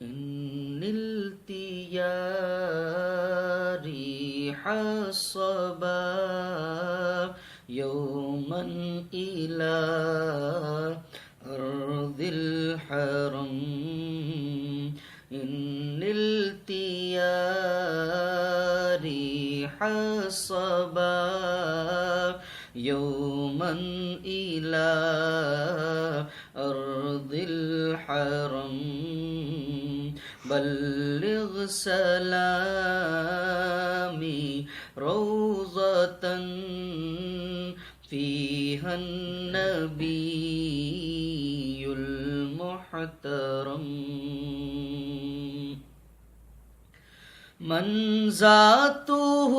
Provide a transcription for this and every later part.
إن التيا ريح الصبا يوما إلى أرض الحرم. إن التيا ريح الصبا يوما إلى أرض الحرم. بلغ سلامي روضة فيها النبي المحترم. من ذاته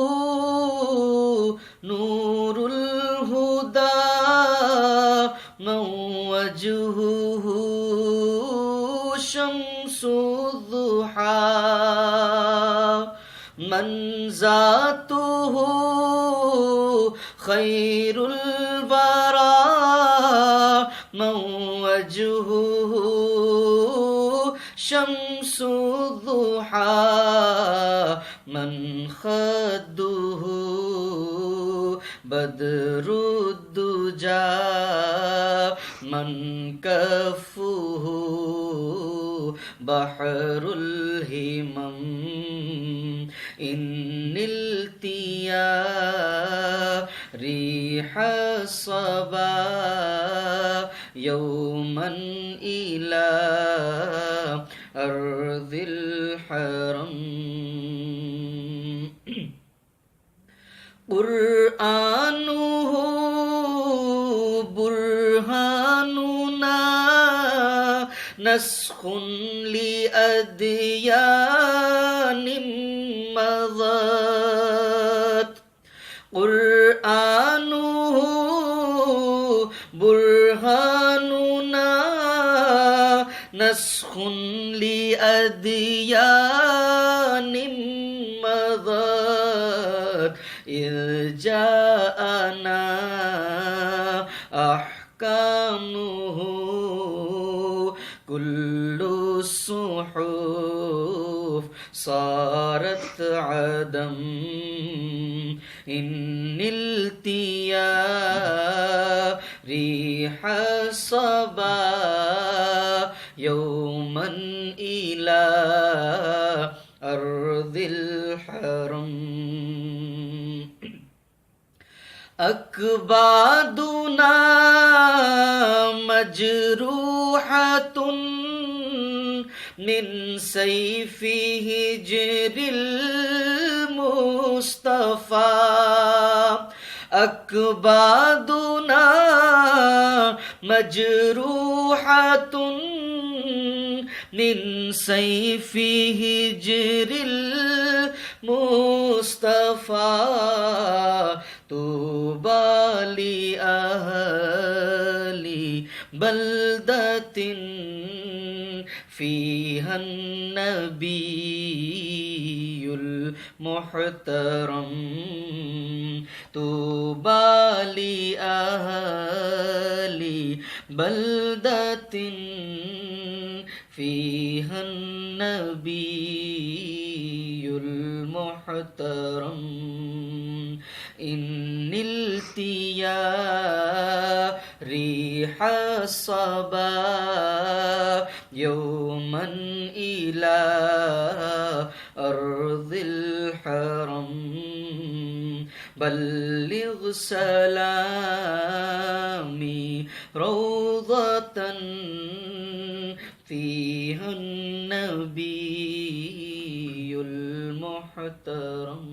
نور الهدى من وجهه شمس الضحى. من ذاته خير الورى من وجهه شمس الضحى. من خده بدر الدجى من كفه بحر الهمم. إن التيا ريح الصبا يوما إلى أرض الحرم. قرآنه برهاننا نسخ لأديان مضت. قرآنه برهاننا نسخ لأديان مضت. إذ جاءنا أحكامه كل الصحف صارت عدم. إن التيا ريح الصبا يوما إلى أرض الحرم. أكبادنا مجروحة من سيف هجر المصطفى. أكبادنا مجروحة من سيف هجر المصطفى. طوبى لأهل بلدة فيها النبي المحترم. طوبى لأهل بلدة فيها النبي المحترم. إن التيا ريح الصبا يوما إلى أرض الحرم. بلغ سلامي روضة فيها النبي المحترم.